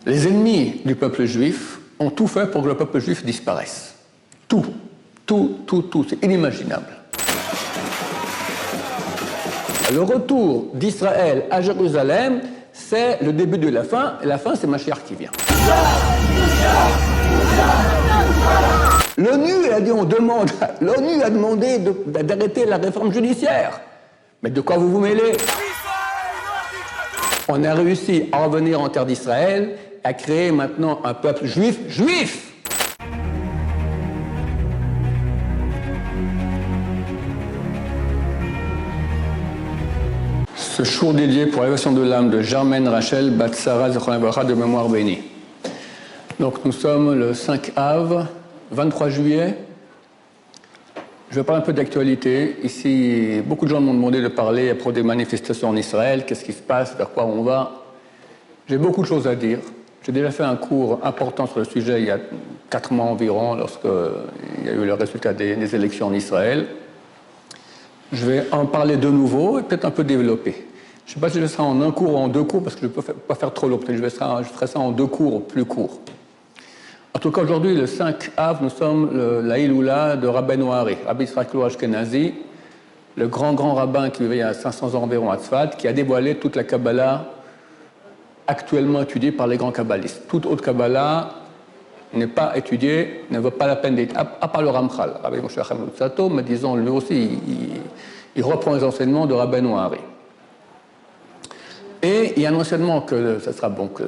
Les ennemis du peuple juif ont tout fait pour que le peuple juif disparaisse. Tout. C'est inimaginable. Le retour d'Israël à Jérusalem, c'est le début de la fin, et la fin, c'est Mashiach qui vient. L'ONU a dit, l'ONU a demandé d'arrêter la réforme judiciaire. Mais de quoi vous vous mêlez? On a réussi à revenir en terre d'Israël, à créer maintenant un peuple juif. Ce jour dédié pour l'élévation de l'âme de Germaine Rachel Batsara Zechron de mémoire bénie. Donc nous sommes le 5 Av, 23 juillet. Je vais parler un peu d'actualité. Ici, beaucoup de gens m'ont demandé de parler à propos des manifestations en Israël, qu'est-ce qui se passe, vers quoi on va. J'ai beaucoup de choses à dire. J'ai déjà fait un cours important sur le sujet il y a 4 mois environ, lorsqu'il y a eu le résultat des élections en Israël. Je vais en parler de nouveau et peut-être un peu développer. Je ne sais pas si je ferai ça en un cours ou en 2 cours, parce que je ne peux pas faire trop long. Peut-être que je ferai ça en 2 cours plus courts. En tout cas, aujourd'hui, le 5 Av, nous sommes la Iloula de Rabbeinu Hari, Rabbi Yitzhak Ashkenazi, le grand rabbin qui vivait il y a 500 ans environ à Tzfat, qui a dévoilé toute la Kabbalah actuellement étudiée par les grands kabbalistes. Toute autre Kabbalah n'est pas étudiée, ne vaut pas la peine d'être, à part le Ramchal. Rabbi Moshe Chaim Luzzatto, mais disons, lui aussi, il reprend les enseignements de Rabbeinu Hari. Et il y a un enseignement que ça sera bon que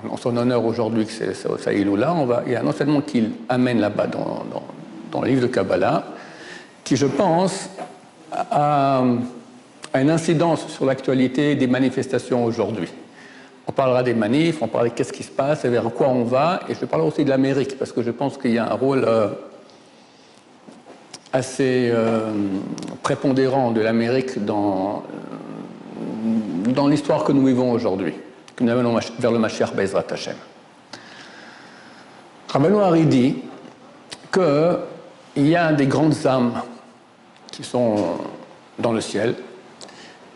en son honneur aujourd'hui que c'est ça Iloula, il y a un enseignement qu'il amène là-bas dans le livre de Kabbalah, qui je pense a une incidence sur l'actualité des manifestations aujourd'hui. On parlera des manifs, on parlera de qu'est-ce qui se passe et vers quoi on va, et je parlerai aussi de l'Amérique, parce que je pense qu'il y a un rôle assez prépondérant de l'Amérique dans l'histoire que nous vivons aujourd'hui, que nous avons vers le Mashiach Be'ezrat Hashem. Rabbeinu Hari dit qu'il y a des grandes âmes qui sont dans le ciel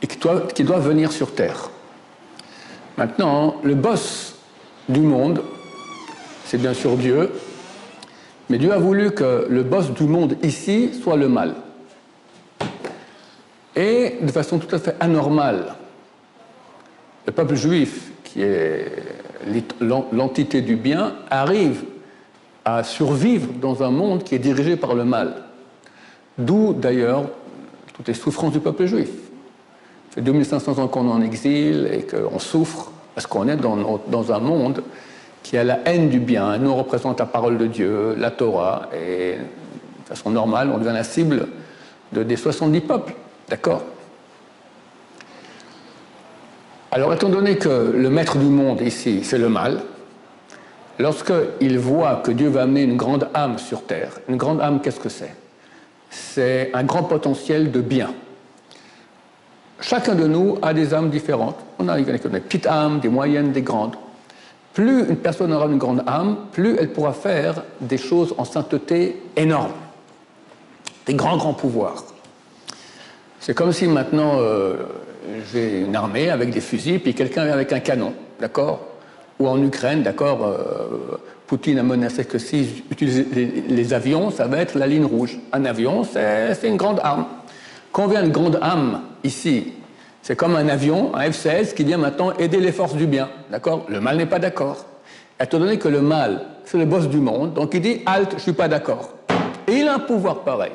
et qui doivent venir sur terre. Maintenant, le boss du monde, c'est bien sûr Dieu, mais Dieu a voulu que le boss du monde ici soit le mal. Et de façon tout à fait anormale, le peuple juif, qui est l'entité du bien, arrive à survivre dans un monde qui est dirigé par le mal. D'où, d'ailleurs, toutes les souffrances du peuple juif. Ça fait 2500 ans qu'on est en exil et qu'on souffre parce qu'on est dans un monde qui a la haine du bien. Nous, on représente la parole de Dieu, la Torah, et de façon normale, on devient la cible des 70 peuples. D'accord ? Alors, étant donné que le maître du monde ici, c'est le mal, lorsqu'il voit que Dieu va amener une grande âme sur terre, une grande âme, qu'est-ce que c'est? C'est un grand potentiel de bien. Chacun de nous a des âmes différentes. On a des petites âmes, des moyennes, des grandes. Plus une personne aura une grande âme, plus elle pourra faire des choses en sainteté énormes. Des grands pouvoirs. C'est comme si maintenant j'ai une armée avec des fusils, puis quelqu'un vient avec un canon, d'accord? Ou en Ukraine, d'accord, Poutine a menacé que s'ils utilisent les avions, ça va être la ligne rouge. Un avion, c'est une grande arme. Quand on vient une grande arme ici, c'est comme un avion, un F-16, qui vient maintenant aider les forces du bien, d'accord? Le mal n'est pas d'accord. Étant donné que le mal, c'est le boss du monde, donc il dit « halte, je ne suis pas d'accord ». Et il a un pouvoir pareil.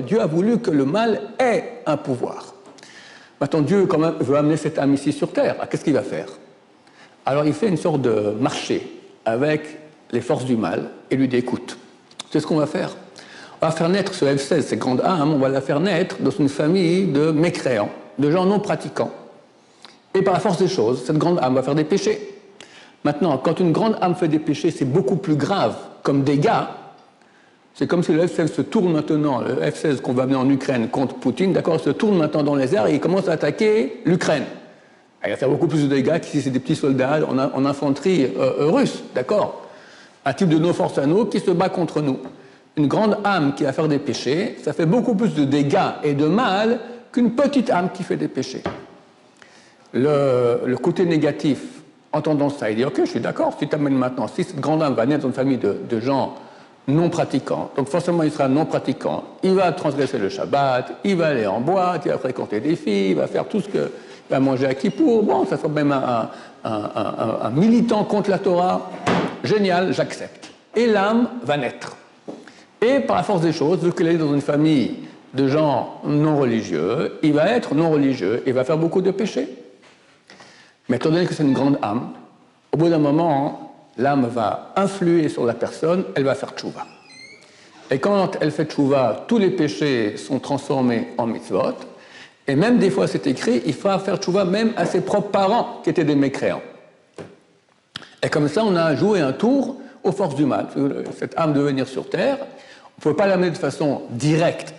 Dieu a voulu que le mal ait un pouvoir. Maintenant, Dieu quand même veut amener cette âme ici sur terre. Ah, qu'est-ce qu'il va faire? Alors, il fait une sorte de marché avec les forces du mal et lui dit, écoute, c'est ce qu'on va faire. On va faire naître ce F-16, cette grande âme, on va la faire naître dans une famille de mécréants, de gens non pratiquants. Et par la force des choses, cette grande âme va faire des péchés. Maintenant, quand une grande âme fait des péchés, c'est beaucoup plus grave comme dégâts. C'est comme si le F-16 se tourne maintenant, le F-16 qu'on va amener en Ukraine contre Poutine, d'accord, se tourne maintenant dans les airs et il commence à attaquer l'Ukraine. Il va faire beaucoup plus de dégâts que si c'est des petits soldats en infanterie russe, d'accord? Un type de nos forces à nous qui se bat contre nous. Une grande âme qui va faire des péchés, ça fait beaucoup plus de dégâts et de mal qu'une petite âme qui fait des péchés. Le côté négatif entendant ça, il dit, ok, je suis d'accord, si tu amènes maintenant, si cette grande âme va naître dans une famille de gens non pratiquants, donc forcément il sera non pratiquant, il va transgresser le Shabbat, il va aller en boîte, il va fréquenter des filles, il va faire tout ce que... il va manger à Kippour, bon, ça sera même un militant contre la Torah, génial, j'accepte. Et l'âme va naître. Et par la force des choses, vu qu'il est dans une famille de gens non religieux, il va être non religieux et va faire beaucoup de péchés. Mais étant donné que c'est une grande âme, au bout d'un moment, l'âme va influer sur la personne, elle va faire tchouva. Et quand elle fait tchouva, tous les péchés sont transformés en mitzvot, et même des fois c'est écrit, il faut faire tchouva même à ses propres parents qui étaient des mécréants. Et comme ça, on a joué un tour aux forces du mal. Cette âme devait venir sur terre, on ne pouvait pas l'amener de façon directe,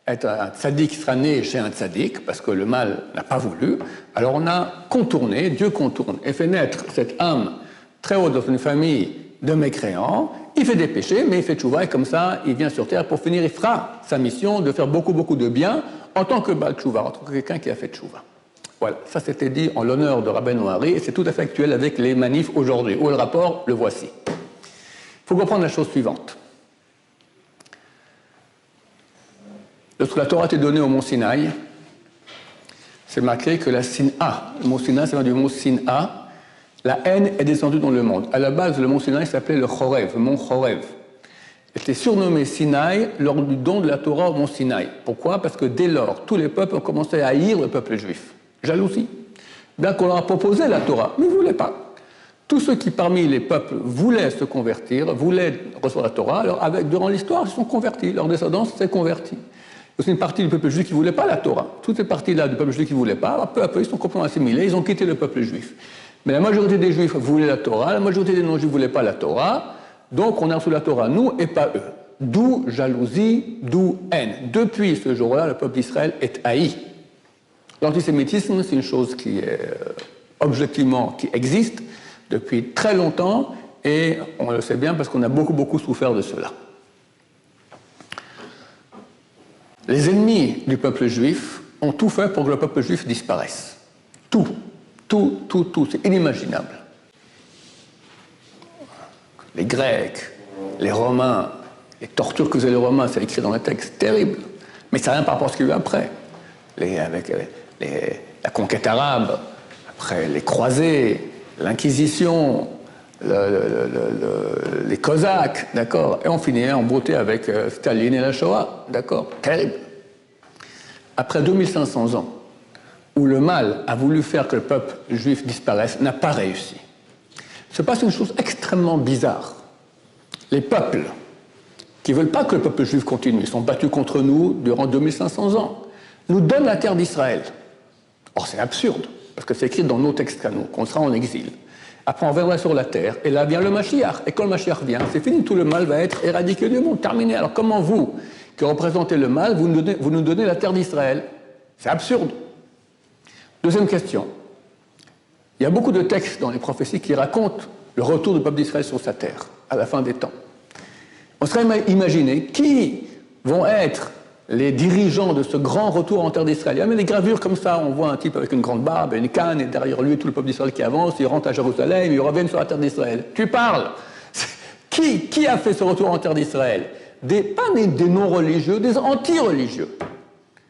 être un tzaddik qui sera né chez un tzaddik, parce que le mal n'a pas voulu. Alors on a contourné, Dieu contourne, et fait naître cette âme très haute dans une famille de mécréants. Il fait des péchés, mais il fait tchouva, et comme ça, il vient sur terre pour finir, il fera sa mission de faire beaucoup, beaucoup de bien en tant que Baal tchouva, en tant que quelqu'un qui a fait tchouva. Voilà, ça c'était dit en l'honneur de Rabbeinu Hari, et c'est tout à fait actuel avec les manifs aujourd'hui. Où est le rapport? Le voici. Il faut comprendre la chose suivante. Lorsque la Torah était donnée au mont Sinaï, c'est marqué que la Sin'a, le mot Sinaï, ça vient du mot Sin'a, la haine est descendue dans le monde. À la base, le mont Sinaï s'appelait le Chorev, le mont Chorev. Il était surnommé Sinaï lors du don de la Torah au mont Sinaï. Pourquoi? Parce que dès lors, tous les peuples ont commencé à haïr le peuple juif. Jalousie. Bien qu'on leur a proposé la Torah, mais ils ne voulaient pas. Tous ceux qui, parmi les peuples, voulaient se convertir, voulaient recevoir la Torah, alors durant l'histoire, ils se sont convertis. Leur descendance s'est convertie. C'est une partie du peuple juif qui ne voulait pas la Torah. Toutes ces parties-là du peuple juif qui ne voulaient pas, peu à peu, ils sont complètement assimilés, ils ont quitté le peuple juif. Mais la majorité des juifs voulaient la Torah, la majorité des non-juifs ne voulaient pas la Torah, donc on a reçu la Torah, nous, et pas eux. D'où jalousie, d'où haine. Depuis ce jour-là, le peuple d'Israël est haï. L'antisémitisme, c'est une chose qui est objectivement, qui existe depuis très longtemps, et on le sait bien parce qu'on a beaucoup, beaucoup souffert de cela. Les ennemis du peuple juif ont tout fait pour que le peuple juif disparaisse. Tout. C'est inimaginable. Les Grecs, les Romains, les tortures que faisaient les Romains, c'est écrit dans les textes, terrible. Mais ça n'a rien par rapport à ce qu'il y a eu après. Avec la conquête arabe, après les croisés, l'Inquisition, les Cosaques, d'accord. Et on finit en beauté avec Staline et la Shoah, d'accord. Terrible. Après 2500 ans, où le mal a voulu faire que le peuple juif disparaisse, n'a pas réussi. Se passe une chose extrêmement bizarre. Les peuples qui ne veulent pas que le peuple juif continue, ils sont battus contre nous durant 2500 ans, nous donnent la terre d'Israël. Or, c'est absurde, parce que c'est écrit dans nos textes à nous, qu'on sera en exil. Après, on viendra sur la terre, et là vient le Mashiach. Et quand le Mashiach vient, c'est fini, tout le mal va être éradiqué du monde, terminé. Alors comment vous, qui représentez le mal, vous nous donnez la terre d'Israël? C'est absurde. Deuxième question. Il y a beaucoup de textes dans les prophéties qui racontent le retour du peuple d'Israël sur sa terre, à la fin des temps. On serait imaginé qui vont être les dirigeants de ce grand retour en terre d'Israël. Il y a même des gravures comme ça, on voit un type avec une grande barbe et une canne, et derrière lui tout le peuple d'Israël qui avance, il rentre à Jérusalem, ils reviennent sur la terre d'Israël. Tu parles! Qui a fait ce retour en terre d'Israël? Pas des non-religieux, des anti-religieux.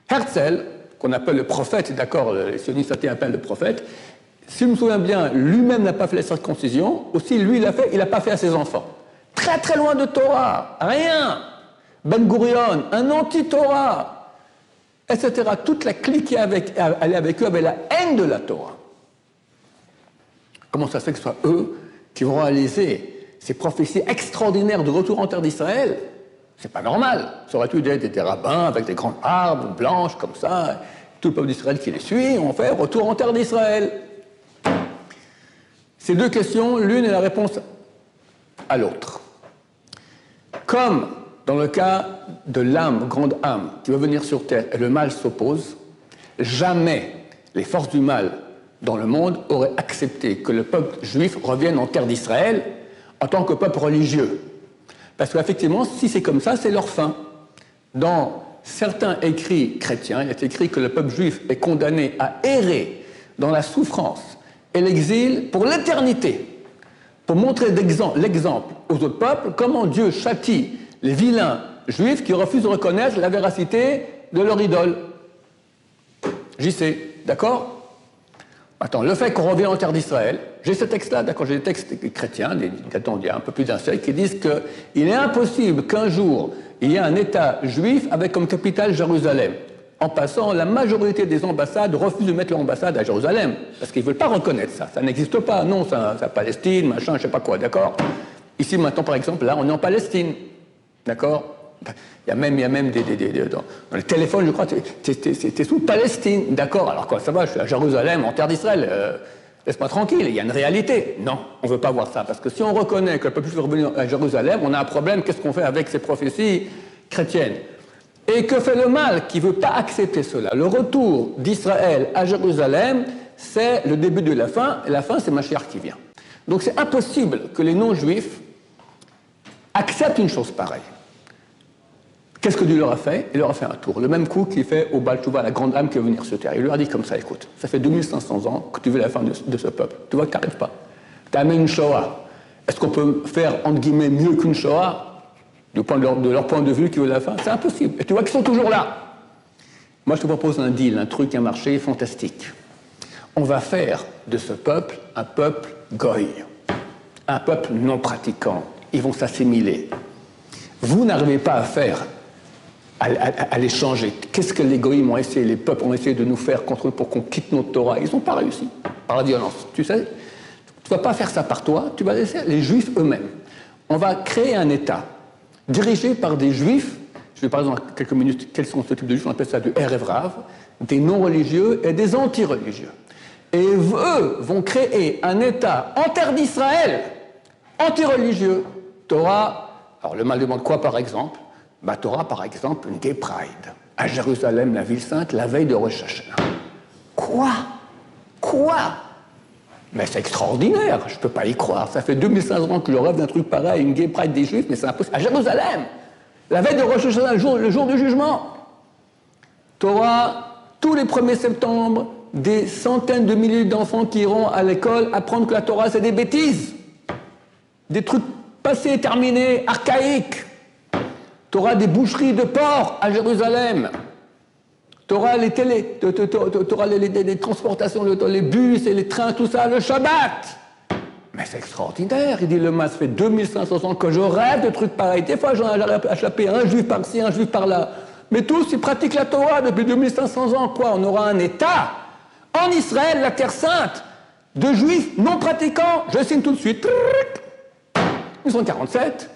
Herzl, qu'on appelle le prophète, d'accord, les sionistes athées appellent le prophète, si je me souviens bien, lui-même n'a pas fait la circoncision, aussi lui il n'a pas fait à ses enfants. Très très loin de Torah, rien. Ben Gurion, un anti-Torah, etc. Toute la clique qui allait avec eux avait la haine de la Torah. Comment ça se fait que ce soit eux qui vont réaliser ces prophéties extraordinaires de retour en terre d'Israël? C'est pas normal. Ça aurait dû être des rabbins avec des grandes barbes blanches comme ça, tout le peuple d'Israël qui les suit, on fait retour en terre d'Israël. Ces deux questions, l'une est la réponse à l'autre. Comme dans le cas de l'âme, grande âme, qui veut venir sur terre et le mal s'oppose, jamais les forces du mal dans le monde auraient accepté que le peuple juif revienne en terre d'Israël en tant que peuple religieux. Parce qu'effectivement, si c'est comme ça, c'est leur fin. Dans certains écrits chrétiens, il est écrit que le peuple juif est condamné à errer dans la souffrance et l'exil pour l'éternité, pour montrer l'exemple aux autres peuples, comment Dieu châtie les vilains juifs qui refusent de reconnaître la véracité de leur idole. JC, d'accord? Attends, le fait qu'on revient en terre d'Israël, j'ai ce texte-là, d'accord, j'ai des textes chrétiens, datant d'il y a un peu plus d'un siècle, qui disent qu'il est impossible qu'un jour il y ait un État juif avec comme capitale Jérusalem. En passant, la majorité des ambassades refusent de mettre leur ambassade à Jérusalem, parce qu'ils ne veulent pas reconnaître ça. Ça n'existe pas, non, c'est Palestine, machin, je ne sais pas quoi, d'accord? Ici, maintenant, par exemple, là, on est en Palestine, d'accord? Il y a même dans les téléphones, je crois, c'est sous Palestine, d'accord? Alors quoi, ça va, je suis à Jérusalem, en terre d'Israël, laisse-moi tranquille, il y a une réalité. Non, on ne veut pas voir ça, parce que si on reconnaît que le peuple juif est revenu à Jérusalem, on a un problème, qu'est-ce qu'on fait avec ces prophéties chrétiennes? Et que fait le mal qui ne veut pas accepter cela? Le retour d'Israël à Jérusalem, c'est le début de la fin, et la fin, c'est Mashiach qui vient. Donc c'est impossible que les non-juifs acceptent une chose pareille. Qu'est-ce que Dieu leur a fait? Il leur a fait un tour. Le même coup qu'il fait au Baal Teshuvah, la grande âme qui veut venir sur terre. Il leur a dit comme ça, écoute, ça fait 2500 ans que tu veux la fin de ce peuple. Tu vois que tu n'arrives pas. Tu as amené une Shoah. Est-ce qu'on peut faire, entre guillemets, mieux qu'une Shoah de leur point de vue qui veut la fin? C'est impossible. Et tu vois qu'ils sont toujours là. Moi, je te propose un deal, un truc, un marché fantastique. On va faire de ce peuple un peuple goy. Un peuple non pratiquant. Ils vont s'assimiler. Vous n'arrivez pas à faire à les changer. Qu'est-ce que les goïms ont essayé, les peuples ont essayé de nous faire contre eux pour qu'on quitte notre Torah? Ils n'ont pas réussi, par la violence. Tu sais, tu ne vas pas faire ça par toi, tu vas laisser les Juifs eux-mêmes. On va créer un État dirigé par des Juifs, je vais parler dans quelques minutes quels sont ce type de Juifs, on appelle ça du Erev Rav, des non-religieux et des anti-religieux. Et eux vont créer un État en terre d'Israël, anti-religieux. Torah, alors le mal demande quoi par exemple? Tu auras par exemple une Gay Pride à Jérusalem, la ville sainte, la veille de Rosh Hashanah. Quoi? Mais c'est extraordinaire, je ne peux pas y croire. Ça fait 2500 ans que je rêve d'un truc pareil, une Gay Pride des Juifs, mais c'est impossible. À Jérusalem, la veille de Rosh Hashanah, le jour du jugement. Tu auras tous les 1er septembre des centaines de milliers d'enfants qui iront à l'école apprendre que la Torah c'est des bêtises. Des trucs passés, terminés, archaïques. Tu auras des boucheries de porc à Jérusalem. Tu auras les transportations, les bus et les trains, tout ça, le Shabbat. Mais c'est extraordinaire. Il dit, le mas fait 2500 ans que je rêve de trucs pareils. Des fois, j'en ai échappé un juif par-ci, un juif par-là. Mais tous, ils pratiquent la Torah depuis 2500 ans. Quoi? On aura un État en Israël, la terre sainte, de juifs non pratiquants. Je signe tout de suite. 1947,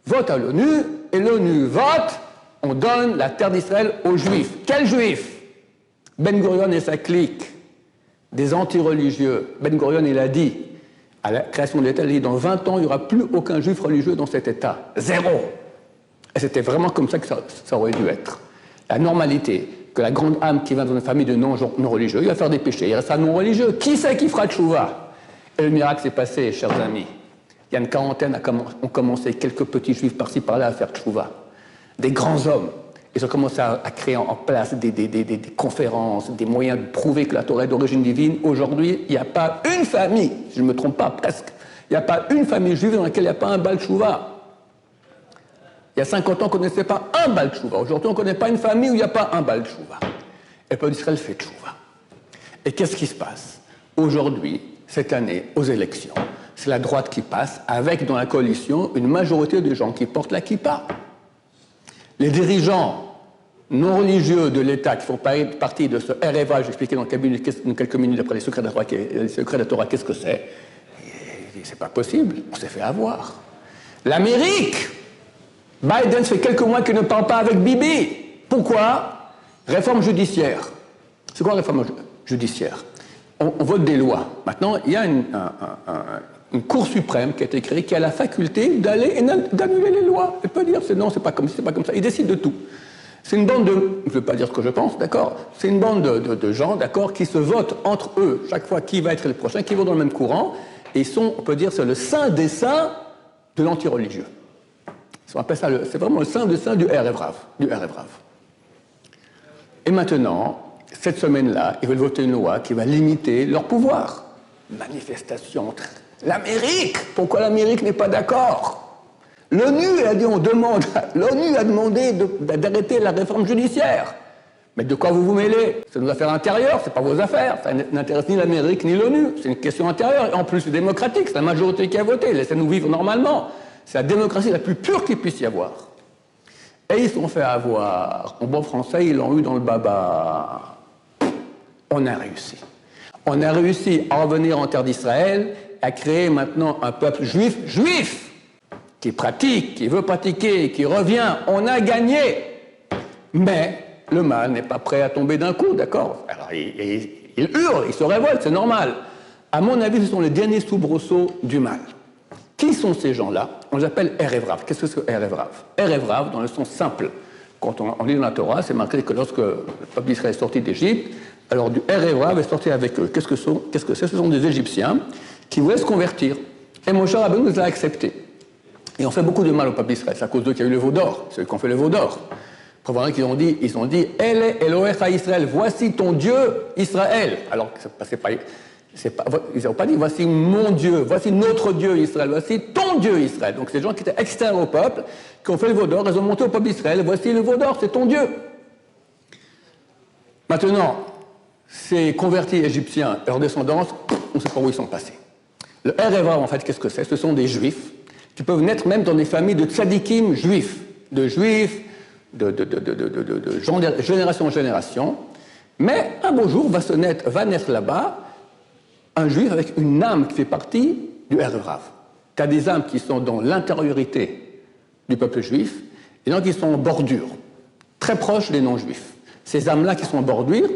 vote à l'ONU, et l'ONU vote, on donne la terre d'Israël aux Juifs. Quels Juifs? Ben Gurion et sa clique, des anti-religieux. Ben Gurion, il a dit, à la création de l'État, il a dit, dans 20 ans, il n'y aura plus aucun Juif religieux dans cet État. Zéro. Et c'était vraiment comme ça que ça aurait dû être. La normalité, que la grande âme qui vient dans une famille de non-religieux, il va faire des péchés, il restera non-religieux. Qui c'est qui fera tchouva? Et le miracle s'est passé, chers amis. Il y a une quarantaine ont commencé, quelques petits juifs par-ci par-là à faire tchouva. Des grands hommes. Ils ont commencé à créer en place des conférences, des moyens de prouver que la Torah est d'origine divine. Aujourd'hui, il n'y a pas une famille, si je ne me trompe pas, presque, il n'y a pas une famille juive dans laquelle il n'y a pas un Baal Teshuvah. Il y a 50 ans, on ne connaissait pas un Baal Teshuvah. Aujourd'hui, on ne connaît pas une famille où il n'y a pas un Baal Teshuvah. Et le peuple d'Israël fait tchouva. Et qu'est-ce qui se passe? Aujourd'hui, cette année, aux élections, c'est la droite qui passe, avec dans la coalition une majorité de gens qui portent la kippa. Les dirigeants non religieux de l'État qui font partie de ce RFA, j'ai expliqué dans quelques minutes après les secrets de la Torah, qu'est-ce que c'est? C'est pas possible, on s'est fait avoir. L'Amérique, Biden, ça fait quelques mois qu'il ne parle pas avec Bibi. Pourquoi? Réforme judiciaire. C'est quoi la réforme judiciaire? On vote des lois. Maintenant, il y a une Cour suprême qui a été créée qui a la faculté d'aller et d'annuler les lois. Elle peut dire non, c'est pas comme ça. Il décide de tout. C'est une bande de, je ne veux pas dire ce que je pense, d'accord? C'est une bande de gens, d'accord, qui se votent entre eux chaque fois qui va être le prochain, qui vont dans le même courant, et ils sont, on peut dire, c'est le saint des saints de l'anti-religieux. On appelle ça, c'est vraiment le saint des saints du Erev Rav. Et maintenant, cette semaine-là, ils veulent voter une loi qui va limiter leur pouvoir. Manifestation. L'Amérique! Pourquoi l'Amérique n'est pas d'accord? L'ONU a dit, l'ONU a demandé d'arrêter la réforme judiciaire. Mais de quoi vous vous mêlez? C'est nos affaires intérieures, c'est pas vos affaires. Ça n'intéresse ni l'Amérique ni l'ONU. C'est une question intérieure. Et en plus, c'est démocratique, c'est la majorité qui a voté. Laissez-nous vivre normalement. C'est la démocratie la plus pure qu'il puisse y avoir. Et ils se sont fait avoir. En bon français, ils l'ont eu dans le baba. On a réussi. On a réussi à revenir en terre d'Israël, à créer maintenant un peuple juif, qui pratique, qui veut pratiquer, qui revient. On a gagné. Mais le mal n'est pas prêt à tomber d'un coup, d'accord? Alors, il hurle, il se révolte, c'est normal. À mon avis, ce sont les derniers soubresauts du mal. Qui sont ces gens-là? On les appelle Erev Rav. Qu'est-ce que c'est que Erev Rav? Erev Rav, dans le sens simple, quand on lit dans la Torah, c'est marqué que lorsque le peuple d'Israël est sorti d'Égypte, alors du Erev Rav est sorti avec eux. Qu'est-ce que c'est? Ce sont des Égyptiens qui voulaient se convertir. Et Moshe Rabbeinu nous a acceptés. Et on fait beaucoup de mal au peuple d'Israël. C'est à cause d'eux qu'il y a eu le veau d'or. C'est eux qui ont fait le veau d'or. Prévoyant qu'ils ont dit Elle Elohecha Israël, voici ton Dieu Israël. Alors ils n'ont pas dit voici mon Dieu, voici notre Dieu Israël, voici ton Dieu Israël. Donc ces gens qui étaient externes au peuple, qui ont fait le veau d'or, ils ont monté au peuple d'Israël, voici le veau d'or, c'est ton Dieu. Maintenant, ces convertis égyptiens et leurs descendants, on ne sait pas où ils sont passés. Le Erev Rav, en fait, qu'est-ce que c'est? Ce sont des juifs qui peuvent naître même dans des familles de tzadikim juifs, de génération en génération, mais un beau jour va naître là-bas un juif avec une âme qui fait partie du Erev Rav. Tu as des âmes qui sont dans l'intériorité du peuple juif et d'autres qui sont en bordure, très proches des non-juifs. Ces âmes-là qui sont en bordure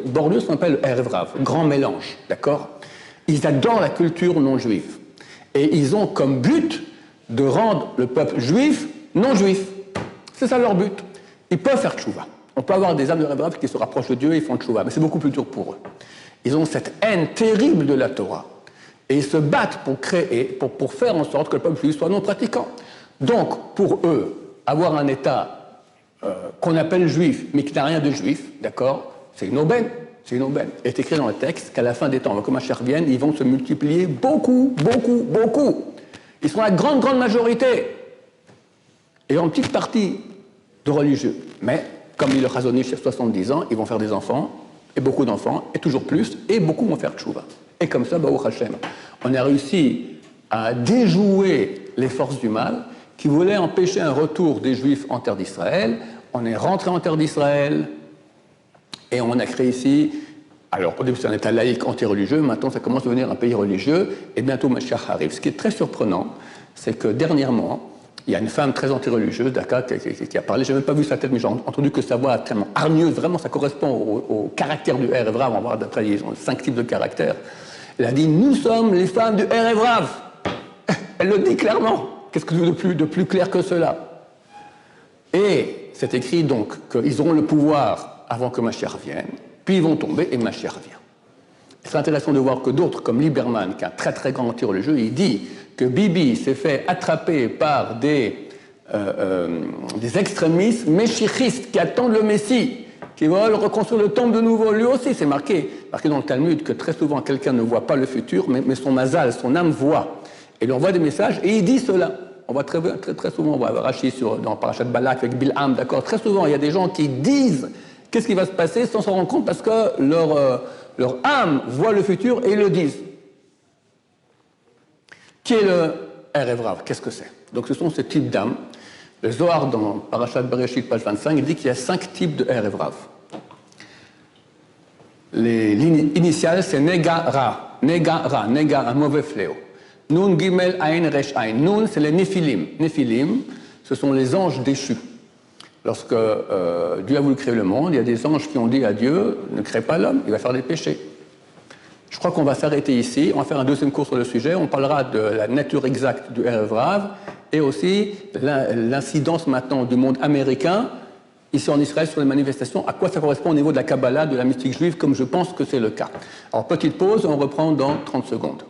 s'appellent le Erev Rav, grand mélange, d'accord? Ils adorent la culture non-juive et ils ont comme but de rendre le peuple juif non-juif. C'est ça leur but. Ils peuvent faire tchouva. On peut avoir des âmes de Erev Rav qui se rapprochent de Dieu et ils font tchouva, mais c'est beaucoup plus dur pour eux. Ils ont cette haine terrible de la Torah. Et ils se battent pour créer, pour faire en sorte que le peuple juif soit non pratiquant. Donc, pour eux, avoir un État qu'on appelle juif, mais qui n'a rien de juif, d'accord, c'est une aubaine. C'est une aubaine. Il est écrit dans le texte qu'à la fin des temps, comme Mashiach vienne, ils vont se multiplier beaucoup. Ils sont la grande majorité. Et en petite partie de religieux. Mais, comme dit le Chazon Ish, 70 ans, ils vont faire des enfants, et beaucoup d'enfants, et toujours plus, et beaucoup vont faire tchouva. Et comme ça, Baruch Hashem, on a réussi à déjouer les forces du mal qui voulaient empêcher un retour des Juifs en terre d'Israël. On est rentré en terre d'Israël, et on a créé ici, alors au début c'est un État laïque anti-religieux, maintenant ça commence à devenir un pays religieux, et bientôt Mashiach arrive. Ce qui est très surprenant, c'est que dernièrement, il y a une femme très anti-religieuse, Dakar, qui a parlé, je n'ai même pas vu sa tête, mais j'ai entendu que sa voix tellement hargneuse, vraiment ça correspond au caractère du Erev Rav, on va voir d'après, ils ont 5 types de caractères. Elle a dit, nous sommes les femmes du Erev Rav. Elle le dit clairement. Qu'est-ce que de plus clair que cela? Et c'est écrit donc qu'ils auront le pouvoir avant que Mashiach vienne, puis ils vont tomber et Mashiach vient. C'est intéressant de voir que d'autres, comme Lieberman, qui est un très grand anti-religieux, il dit que Bibi s'est fait attraper par des extrémistes méchichistes qui attendent le Messie, qui veulent reconstruire le temple de nouveau. Lui aussi, c'est marqué dans le Talmud que très souvent quelqu'un ne voit pas le futur, mais son mazal, son âme voit. Et il envoie des messages et il dit cela. On voit très souvent, on voit Rashi dans Parashat Balak avec Bilham, d'accord. Très souvent, il y a des gens qui disent qu'est-ce qui va se passer sans s'en rendre compte parce que leur âme voit le futur et ils le disent. Qui est le Erev Rav? Qu'est-ce que c'est? Donc ce sont ces types d'âmes. Le Zohar, dans Parashat Bereshit, page 25, il dit qu'il y a 5 types de Erev Rav. Les lignes initiales, c'est Nega, un mauvais fléau. Nun, Gimel, Ain, Resh, Ain. Nun, c'est les Néphilim. Néphilim, ce sont les anges déchus. Lorsque Dieu a voulu créer le monde, il y a des anges qui ont dit à Dieu, ne crée pas l'homme, il va faire des péchés. Je crois qu'on va s'arrêter ici, on va faire un deuxième cours sur le sujet, on parlera de la nature exacte du Erev Rav et aussi l'incidence maintenant du monde américain, ici en Israël, sur les manifestations, à quoi ça correspond au niveau de la Kabbalah, de la mystique juive, comme je pense que c'est le cas. Alors petite pause, on reprend dans 30 secondes.